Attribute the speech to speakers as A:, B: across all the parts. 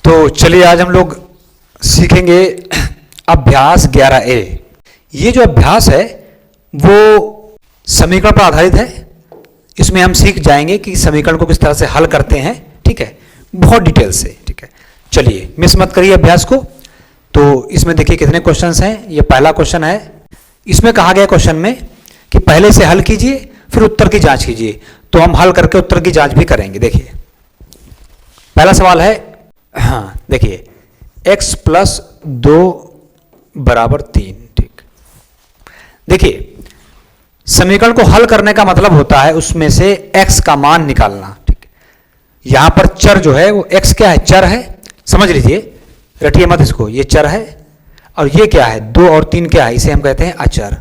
A: तो चलिए आज हम लोग सीखेंगे अभ्यास 11A। ये जो अभ्यास है वो समीकरण पर आधारित है। इसमें हम सीख जाएंगे कि समीकरण को किस तरह से हल करते हैं, ठीक है, बहुत डिटेल से, ठीक है। चलिए मिस मत करिए अभ्यास को। तो इसमें देखिए कितने क्वेश्चंस हैं। ये पहला क्वेश्चन है। इसमें कहा गया क्वेश्चन में कि पहले से हल कीजिए फिर उत्तर की जांच कीजिए। तो हम हल करके उत्तर की जांच भी करेंगे। देखिए पहला सवाल है, हाँ देखिए x प्लस 2 बराबर 3, ठीक। देखिए समीकरण को हल करने का मतलब होता है उसमें से x का मान निकालना, ठीक। यहां पर चर जो है वो x क्या है, चर है, समझ लीजिए, रटिए मत इसको, ये चर है। और ये क्या है, 2 और 3 क्या है, इसे हम कहते हैं अचर।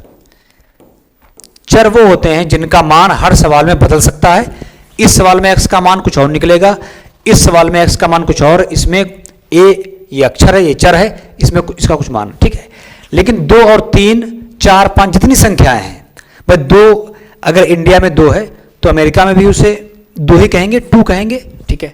A: चर वो होते हैं जिनका मान हर सवाल में बदल सकता है। इस सवाल में x का मान कुछ और निकलेगा, इस सवाल में x का मान कुछ और, इसमें a ये अक्षर है, ये चर है, इसमें इसका कुछ मान, ठीक है। लेकिन 2 और 3, 4, 5 जितनी संख्याएं हैं, भाई 2 अगर इंडिया में 2 है तो अमेरिका में भी उसे 2 ही कहेंगे, 2 कहेंगे, ठीक है।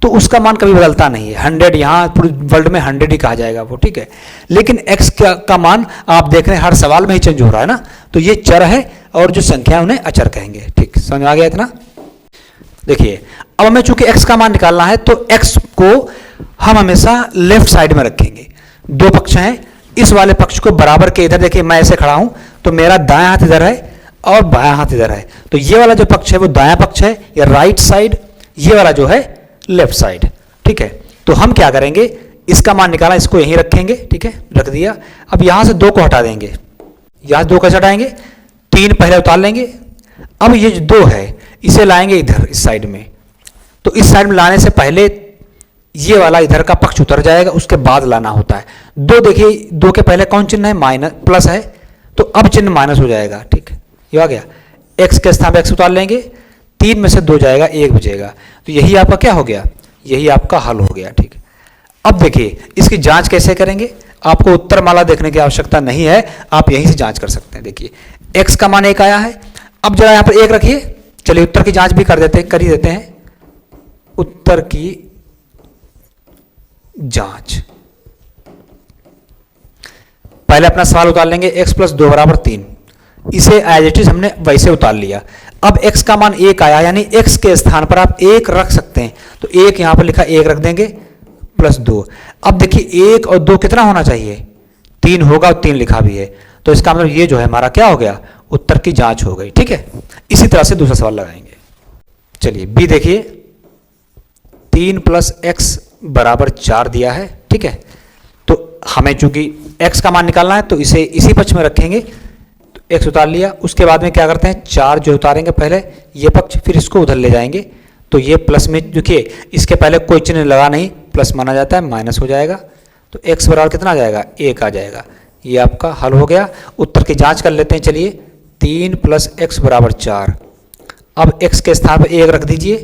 A: तो उसका मान कभी बदलता नहीं है। 100 यहाँ पूरे वर्ल्ड में 100 ही कहा जाएगा वो, ठीक है। लेकिन x का मान आप देख रहे हैं हर सवाल में ही चेंज हो रहा है ना। तो ये चर है और जो संख्या है उन्हें अचर कहेंगे, ठीक। समझ में आ गया इतना। देखिए अब हमें चूंकि x का मान निकालना है तो x को हम हमेशा लेफ्ट साइड में रखेंगे। दो पक्ष हैं, इस वाले पक्ष को बराबर के, इधर देखिए मैं ऐसे खड़ा हूं तो मेरा दायां हाथ इधर है और बायां हाथ इधर है। तो ये वाला जो पक्ष है वो दायां पक्ष है या राइट साइड, ये वाला जो है लेफ्ट साइड, ठीक है। तो हम क्या करेंगे, इसका मान निकाला, इसको यहीं रखेंगे, ठीक है, रख दिया। अब यहां से 2 को हटा देंगे। यहां 2 कैसे हटाएंगे, 3 पहले उतार लेंगे। अब ये जो 2 है इसे लाएंगे इधर इस साइड में। तो इस साइड में लाने से पहले ये वाला इधर का पक्ष उतर जाएगा, उसके बाद लाना होता है। 2 देखिए, 2 के पहले कौन चिन्ह है, माइनस, प्लस है, तो अब चिन्ह माइनस हो जाएगा, ठीक। ये आ गया, x के स्थान पर x उतार लेंगे, 3 में से 2 जाएगा, 1 बचेगा। तो यही आपका क्या हो गया, यही आपका हल हो गया, ठीक। अब देखिए इसकी जांच कैसे करेंगे। आपको उत्तर माला देखने की आवश्यकता नहीं है, आप यहीं से जांच कर सकते हैं। देखिए x का मान 1 आया है। अब जरा यहां पर 1 रखिए। चलिए उत्तर की जांच भी कर ही देते हैं। उत्तर की जांच, पहले अपना सवाल उतार लेंगे, x प्लस 2 बराबर 3। इसे एज इट इज हमने वैसे उतार लिया। अब x का मान 1 आया, यानी x के स्थान पर आप 1 रख सकते हैं। तो 1 यहां पर लिखा, 1 रख देंगे, प्लस 2। अब देखिए 1 और 2 कितना होना चाहिए, 3 होगा, और 3 लिखा भी है। तो इसका मतलब ये जो है हमारा क्या हो गया, उत्तर की जांच हो गई, ठीक है। इसी तरह से दूसरा सवाल लगाएंगे। चलिए बी देखिए, 3 प्लस x बराबर 4 दिया है, ठीक है। तो हमें चूंकि x का मान निकालना है तो इसे इसी पक्ष में रखेंगे। तो x उतार लिया, उसके बाद में क्या करते हैं, 4 जो उतारेंगे पहले ये पक्ष, फिर इसको उधर ले जाएंगे। तो ये प्लस में, देखिए इसके पहले कोई चिन्ह लगा नहीं, प्लस माना जाता है, माइनस हो जाएगा। तो x बराबर कितना आ जाएगा, 1 आ जाएगा। ये आपका हल हो गया। उत्तर की जांच कर लेते हैं। चलिए 3 प्लस x बराबर 4। अब x के स्थान पर 1 रख दीजिए,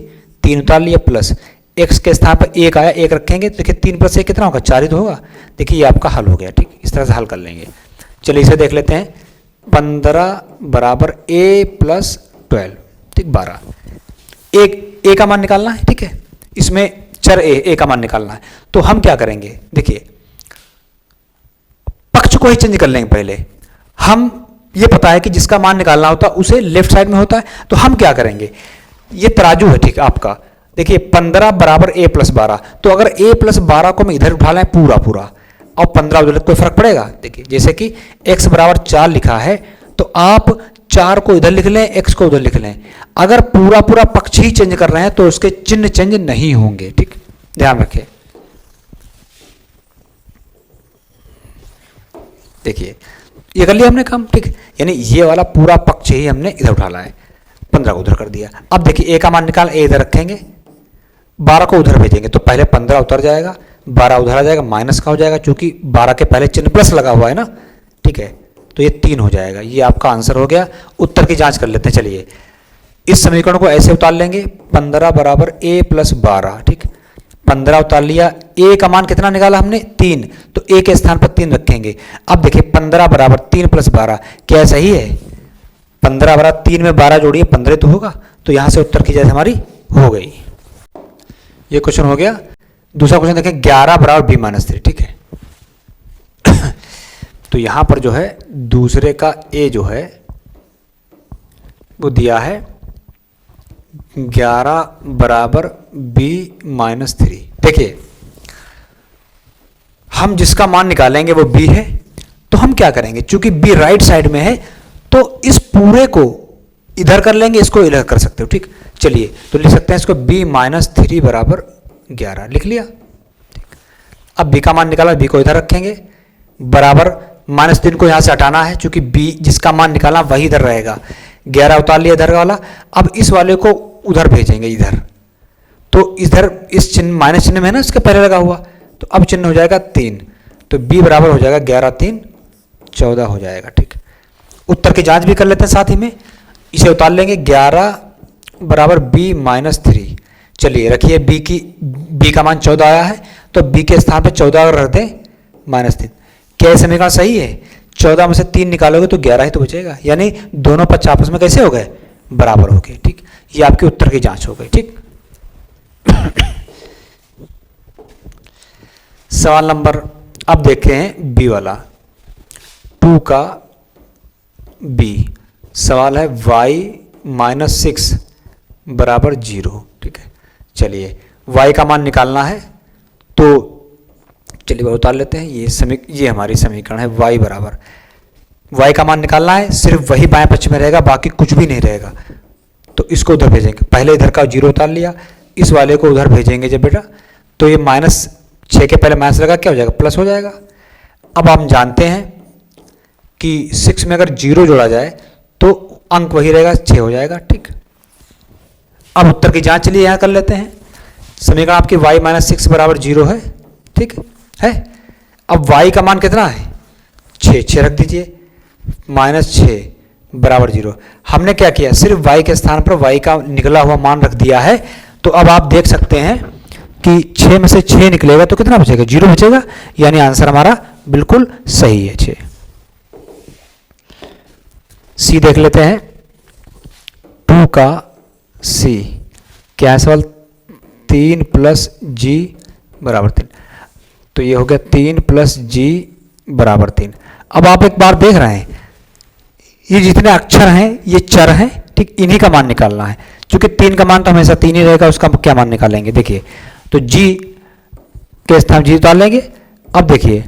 A: 3 उतार लिया, प्लस x के स्थान पर 1 आया, 1 रखेंगे तो देखिए 3 प्लस 1 कितना होगा, 4 ही तो होगा। देखिए ये आपका हल हो गया, ठीक। इस तरह से हल कर लेंगे। चलिए इसे देख लेते हैं। 15 बराबर a प्लस 12, ठीक, 12। a का मान निकालना है, ठीक है। इसमें चर a का मान निकालना है। तो हम क्या करेंगे, देखिए पक्ष को ही चेंज कर लेंगे पहले। हम ये पता है कि जिसका मान निकालना होता है उसे लेफ्ट साइड में होता है। तो हम क्या करेंगे, ये तराजू है, ठीक आपका। देखिए 15 बराबर a प्लस 12। तो अगर a प्लस 12 को हम इधर उठा लें पूरा पूरा और 15 उधर, कोई फर्क पड़ेगा। देखिए जैसे कि x बराबर 4 लिखा है तो आप 4 को इधर लिख लें, x को उधर लिख लें। अगर पूरा पूरा पक्ष ही चेंज कर रहे हैं तो उसके चिन्ह चेंज नहीं होंगे, ठीक, ध्यान रखें। देखिए ये कर लिया हमने काम, ठीक। यानी ये वाला पूरा पक्ष ही हमने इधर उठा लाया है, 15 को उधर कर दिया। अब देखिए a का मान निकाल, a इधर रखेंगे, 12 को उधर भेजेंगे तो पहले 15 उतर जाएगा, 12 उधर आ जाएगा, माइनस का हो जाएगा क्योंकि 12 के पहले चिन्ह प्लस लगा हुआ है ना, ठीक है। तो ये 3 हो जाएगा। ये आपका आंसर हो गया। उत्तर की जांच कर लेते हैं। चलिए इस समीकरण को ऐसे उतार लेंगे, 15 बराबर a प्लस 12, ठीक। 15 उतार लिया, a का मान कितना निकाला हमने, 3। तो a के स्थान पर 3 रखेंगे। अब देखिए 15 बराबर 3 प्लस 12, क्या सही है, 15 बराबर 3 में 12 जोड़िए, 15 तो होगा। तो यहां से उत्तर की जांच हमारी हो गई। ये क्वेश्चन हो गया। दूसरा क्वेश्चन देखें 11 बराबर b माइनस 3, ठीक है। तो यहां पर जो है दूसरे का a जो है वो दिया है 11 बराबर b माइनस 3। देखिए हम जिसका मान निकालेंगे वो b है, तो हम क्या करेंगे, चूंकि b राइट साइड में है तो इस पूरे को इधर कर लेंगे, इसको इधर कर सकते हो, ठीक। चलिए तो लिख सकते हैं इसको b माइनस 3 बराबर 11, लिख लिया। अब b का मान निकाला, b को इधर रखेंगे, बराबर माइनस 3 को यहां से हटाना है, चूंकि b जिसका मान निकालना वही इधर रहेगा। 11 उतार लिया इधर वाला, अब इस वाले को उधर भेजेंगे इधर, तो इधर इस चिन्ह माइनस चिन्ह में है ना इसके पहले लगा हुआ, तो अब चिन्ह हो जाएगा 3, तो b बराबर हो जाएगा 11 3 14 हो जाएगा, ठीक। उत्तर की जांच भी कर लेते हैं साथ ही में, इसे उतार लेंगे 11 बराबर b माइनस 3। चलिए रखिए b का मान 14 आया है, तो b के स्थान पे 14 रख दें माइनस 3। क्या ये समीकरण सही है? 14 में से 3 निकालोगे तो 11 ही तो बचेगा, यानी दोनों पक्ष आपस में कैसे हो गए, बराबर हो गए, ठीक। ये आपके उत्तर की जांच हो गई, ठीक। सवाल नंबर अब देखते हैं बी वाला, 2 का b। सवाल है y माइनस 6 बराबर 0, ठीक है। चलिए y का मान निकालना है, तो चलिए उतार लेते हैं। ये हमारी समीकरण है, y बराबर, y का मान निकालना है, सिर्फ वही बाएं पक्ष में रहेगा, बाकी कुछ भी नहीं रहेगा, तो इसको उधर भेजेंगे। पहले इधर का 0 उतार लिया, इस वाले को उधर भेजेंगे जब बेटा, तो ये माइनस 6 के पहले माइनस लगा, क्या हो जाएगा, प्लस हो जाएगा। अब हम जानते हैं कि 6 में अगर 0 जोड़ा जाए तो अंक वही रहेगा, 6 हो जाएगा, ठीक। अब उत्तर की जांच चलिए यहां कर लेते हैं। समीकरण आपकी y माइनस 6 बराबर 0 है, ठीक है। अब y का मान कितना है, 6 रख दीजिए, माइनस 6 बराबर 0। हमने क्या किया, सिर्फ y के स्थान पर y का निकला हुआ मान रख दिया है, तो अब आप देख सकते हैं कि 6 में से 6 निकलेगा तो कितना बचेगा, 0 बचेगा, यानी आंसर हमारा बिल्कुल सही है 6। सी देख लेते हैं, 2 का सी। क्या है सवाल, 3 प्लस जी बराबर 3, तो ये हो गया 3 प्लस जी बराबर 3। अब आप एक बार देख रहे हैं, ये जितने अक्षर हैं ये चर हैं, ठीक, इन्हीं का मान निकालना है। क्योंकि 3 का मान तो हमेशा 3 ही रहेगा, उसका क्या मान निकालेंगे, देखिए, तो जी के स्थान जी उतार लेंगे। अब देखिए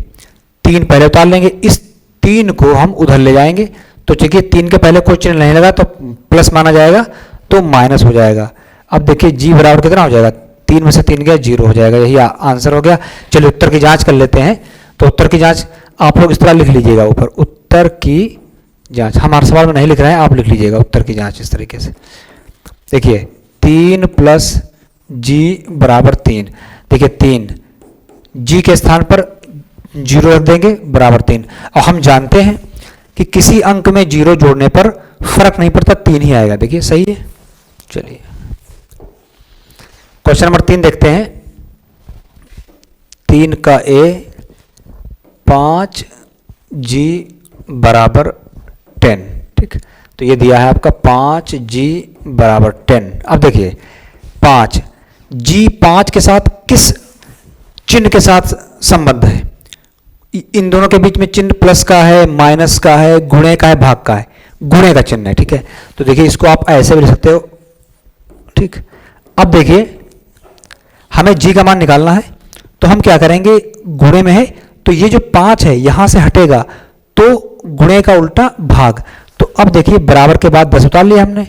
A: 3 पहले उतार लेंगे, इस 3 को हम उधर ले जाएंगे, तो चलिए 3 के पहले कोई चिन्ह नहीं लगा तो प्लस माना जाएगा, तो माइनस हो जाएगा। अब देखिए जी बराबर कितना हो जाएगा, 3 में से 3 गया 0 हो जाएगा, यही आंसर हो गया। चलिए उत्तर की जांच कर लेते हैं। तो उत्तर की जांच आप लोग इस तरह लिख लीजिएगा ऊपर, उत्तर की जांच, हमारे सवाल में नहीं लिख रहे हैं, आप लिख लीजिएगा उत्तर की जांच इस तरीके से। देखिए 3 प्लस जी बराबर 3, देखिए 3 जी के स्थान पर 0 रख देंगे बराबर 3। और हम जानते हैं कि किसी अंक में 0 जोड़ने पर फर्क नहीं पड़ता, 3 ही आएगा, देखिए सही है। चलिए क्वेश्चन नंबर 3 देखते हैं। 3 का ए, 5 जी बराबर 10, ठीक। तो ये दिया है आपका 5 जी बराबर 10। अब देखिए 5 जी 5 के साथ किस चिन्ह के साथ संबंध है, इन दोनों के बीच में चिन्ह प्लस का है, माइनस का है, गुणे का है, भाग का है, गुणे का चिन्ह है, ठीक है। तो देखिए इसको आप ऐसे भी लिख सकते हो, ठीक। अब देखिए हमें जी का मान निकालना है, तो हम क्या करेंगे, गुणे में है तो ये जो 5 है यहां से हटेगा, तो गुणे का उल्टा भाग। तो अब देखिए बराबर के बाद 10 उतार लिया हमने,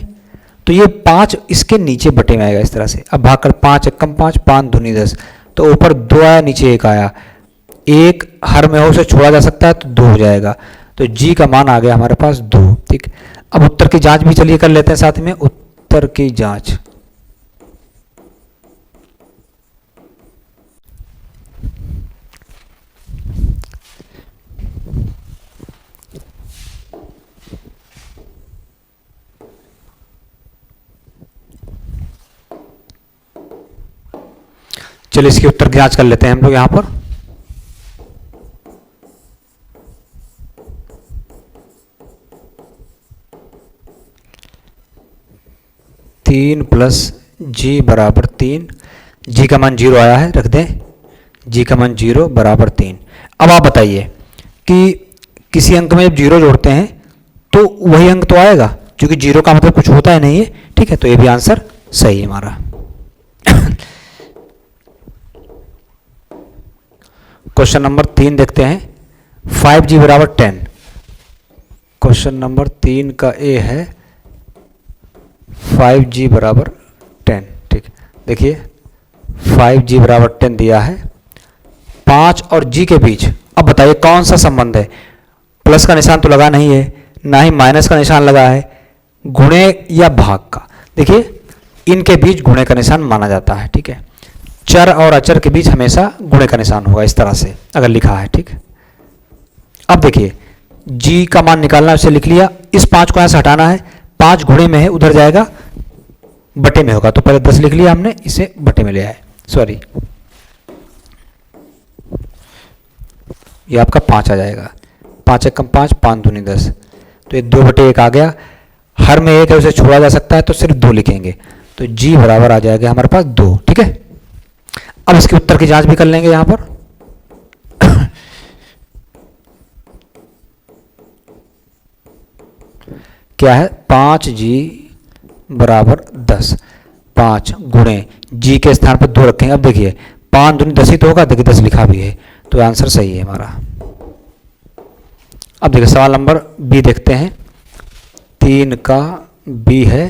A: तो ये 5 इसके नीचे बटे में आएगा इस तरह से। अब भाग कर 5 एकम 5, 5 दूनी 10, तो ऊपर 2 आया, नीचे 1 आया, 1 हर में हो से छोड़ा जा सकता है, तो 2 हो जाएगा। तो जी का मान आ गया हमारे पास 2, ठीक। अब उत्तर की जांच भी चलिए कर लेते हैं साथ में, उत्तर की जांच। चलिए इसके उत्तर की जांच कर लेते हैं हम लोग यहां पर। तीन प्लस जी बराबर 3, जी का मान 0 आया है, रख दें, जी का मान 0 बराबर 3। अब आप बताइए कि किसी अंक में जब 0 जोड़ते हैं तो वही अंक तो आएगा, क्योंकि 0 का मतलब कुछ होता है नहीं है, ठीक है। तो ये भी आंसर सही है हमारा। क्वेश्चन नंबर 3 देखते हैं, 5g बराबर 10। क्वेश्चन नंबर 3 का ए है 5g बराबर 10, ठीक। देखिए 5g बराबर 10 दिया है, 5 और g के बीच अब बताइए कौन सा संबंध है। प्लस का निशान तो लगा नहीं है, ना ही माइनस का निशान लगा है, गुणे या भाग का। देखिए इनके बीच गुणे का निशान माना जाता है, ठीक है। चर और अचर के बीच हमेशा गुणे का निशान होगा, इस तरह से अगर लिखा है, ठीक। अब देखिए g का मान निकालना, उसे लिख लिया। इस 5 को यहां से हटाना है, 5 गुणे में है, उधर जाएगा बटे में होगा, तो पहले 10 लिख लिया हमने, इसे बटे में ले आए, सॉरी ये आपका 5 आ जाएगा। 5 एकम 5, 5 दूनी 10, तो ये 2/1 आ गया। हर में 1 है, उसे छोड़ा जा सकता है, तो सिर्फ 2 लिखेंगे, तो g बराबर आ जाएगा हमारे पास 2, ठीक है। अब इसके उत्तर की जांच भी कर लेंगे यहां पर। क्या है, 5g बराबर 10, 5 गुणे g के स्थान पर 2 रखेंगे। अब देखिए 5 दूनी 10 ही तो होगा, देखिए 10 लिखा भी है, तो आंसर सही है हमारा। अब देखिए सवाल नंबर बी देखते हैं, 3 का बी है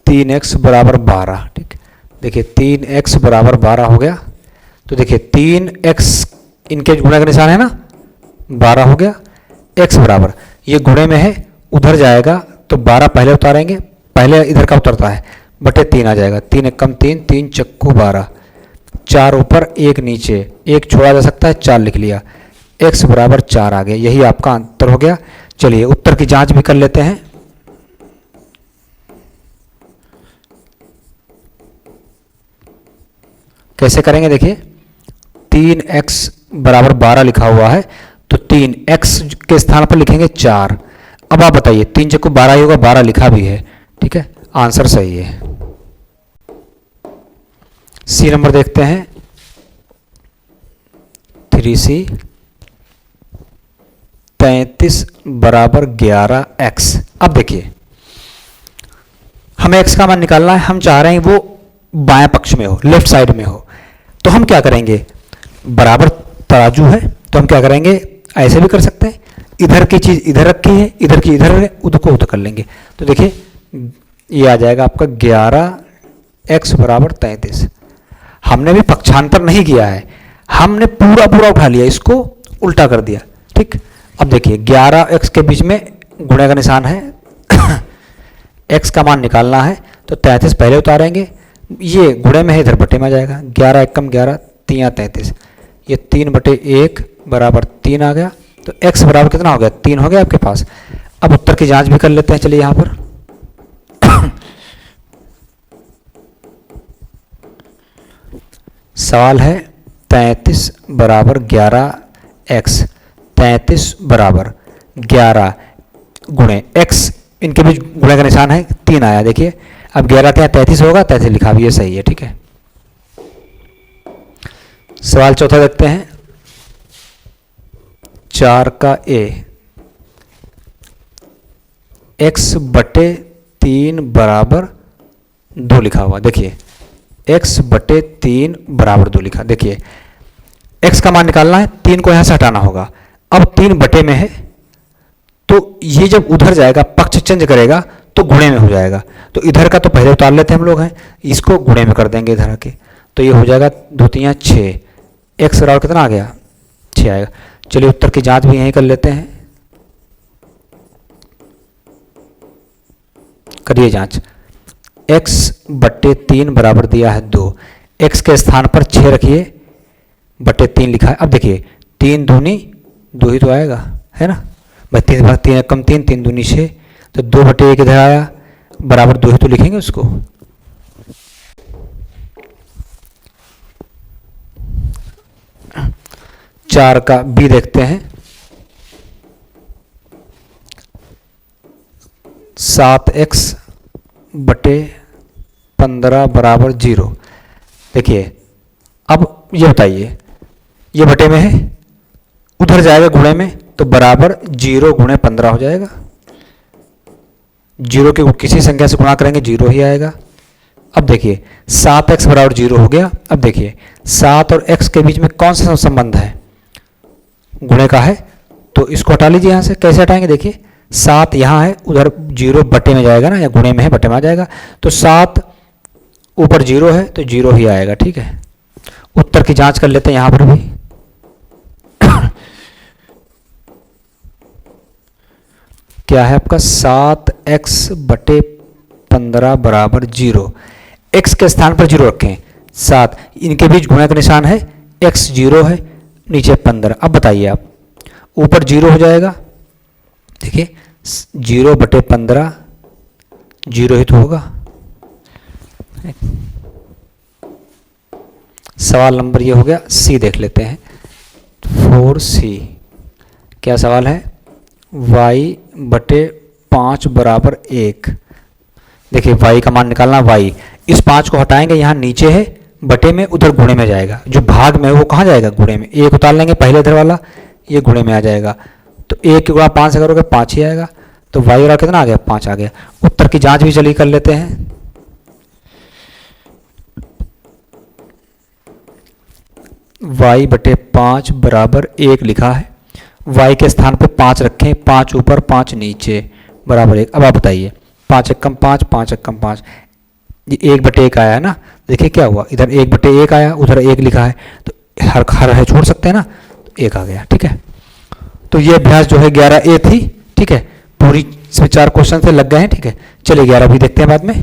A: 3x बराबर 12, ठीक। देखिए 3x बराबर 12 हो गया, तो देखिए 3x इनके गुणे का निशान है ना, 12 हो गया। x बराबर ये गुणे में है, उधर जाएगा तो 12 पहले उतारेंगे, पहले इधर का उतरता है, बटे 3 आ जाएगा। 3 एकम 3, 3 चक्कू 12, 4 ऊपर 1 नीचे, 1 छोड़ा जा सकता है, 4 लिख लिया। x बराबर 4 आ गया, यही आपका उत्तर हो गया। चलिए उत्तर की जांच भी कर लेते हैं। कैसे करेंगे, देखिए 3x बराबर 12 लिखा हुआ है, तो 3x के स्थान पर लिखेंगे 4। अब आप बताइए 3 चक्कू 12 ही होगा, 12 लिखा भी है, ठीक है, आंसर सही है। सी नंबर देखते हैं, 3C 33 बराबर 11x। अब देखिए हमें x का मान निकालना है, हम चाह रहे हैं वो बाएं पक्ष में हो, लेफ्ट साइड में हो, तो हम क्या करेंगे, बराबर तराजू है तो हम क्या करेंगे, ऐसे भी कर सकते हैं, इधर की चीज इधर रखी है, इधर की इधर है, उधर को उधर कर लेंगे, तो देखिए ये आ जाएगा आपका 11x बराबर 33। हमने भी पक्षांतर नहीं किया है, हमने पूरा पूरा उठा लिया, इसको उल्टा कर दिया, ठीक। अब देखिए 11x के बीच में गुणे का निशान है, x का मान निकालना है, तो 33 पहले उतारेंगे, ये गुणे में है, इधर बटे में आ जाएगा। 11 एकम 11, 3 33, ये 3/1 बराबर 3 आ गया, तो x बराबर कितना हो गया, 3 हो गया आपके पास। अब उत्तर की जांच भी कर लेते हैं, चलिए यहां पर। सवाल है 33 बराबर 11x, 33 बराबर 11 गुणे x, इनके बीच गुणे का निशान है, 3 आया। देखिए अब 11 यहाँ 33 होगा, 33 लिखा भी है, सही है, ठीक है। सवाल चौथा देखते हैं, 4 का a, x बटे 3 बराबर 2 लिखा हुआ। देखिए x बटे 3 बराबर 2 लिखा। देखिए x का मान निकालना है, 3 को यहां से हटाना होगा। अब 3 बटे में है, तो ये जब उधर जाएगा, पक्ष चेंज करेगा तो गुणे में हो जाएगा, तो इधर का तो पहले उतार लेते हैं हम लोग हैं, इसको गुणे में कर देंगे इधर आके, तो ये हो जाएगा 2 3 6, x बराबर कितना आ गया, 6 आएगा। चलिए उत्तर की जांच भी यहीं कर लेते हैं, करिए जांच। x बटे 3 बराबर दिया है 2, x के स्थान पर 6 रखिए, बटे 3 लिखा है। अब देखिए 3 दूनी 2 ही तो आएगा, है ना भाई, 3 भाग 3 कम 3, 3 दूनी 6, तो 2/1 इधर आया, बराबर 2 ही तो लिखेंगे उसको। चार का बी देखते हैं, 7x बटे 15 बराबर 0। देखिए अब ये बताइए, ये बटे में है, उधर जाएगा गुणे में, तो बराबर 0 गुणे 15 हो जाएगा। 0 के किसी संख्या से गुणा करेंगे 0 ही आएगा। अब देखिए 7x बराबर 0 हो गया। अब देखिए 7 और x के बीच में कौन सा संबंध है, गुणे का है, तो इसको हटा लीजिए यहाँ से। कैसे हटाएंगे, देखिए 7 यहाँ है, उधर 0 बटे में जाएगा ना, या गुणे में है बटे में आ जाएगा, तो 7 ऊपर 0 है तो 0 ही आएगा। ठीक है, उत्तर की जांच कर लेते हैं यहाँ पर भी। क्या है आपका 7x बटे 15 बराबर 0। x के स्थान पर 0 रखें, 7, इनके बीच गुणा का निशान है, x 0 है, नीचे 15। अब बताइए आप, ऊपर 0 हो जाएगा, देखिए 0 बटे 15, 0 ही तो होगा। सवाल नंबर ये हो गया। सी देख लेते हैं, 4C। क्या सवाल है, y बटे 5 बराबर 1। देखिए y का मान निकालना, y, इस 5 को हटाएंगे, यहाँ नीचे है बटे में, उधर गुणे में जाएगा, जो भाग में है वो कहाँ जाएगा, गुणे में। 1 उतार लेंगे पहले इधर वाला, ये गुणे में आ जाएगा, तो 1 की गुणा 5 से करोगे 5 ही आएगा, तो y वाला कितना आ गया, 5 आ गया। उत्तर की जांच भी चलिए कर लेते हैं। y बटे 5 बराबर 1 लिखा है, y के स्थान पे 5 रखें, 5 ऊपर 5 नीचे बराबर 1। अब आप बताइए, 5 एकम 5, 5 एकम 5, ये 1 बटे 1 आया है ना। देखिए क्या हुआ, इधर 1 बटे 1 आया, उधर 1 लिखा है, तो हर है छोड़ सकते हैं ना, तो 1 आ गया। ठीक है, तो ये अभ्यास जो है 11A थी। ठीक है, पूरी इसमें 4 क्वेश्चन से लग गए हैं। ठीक है, चलिए 11B देखते हैं बाद में।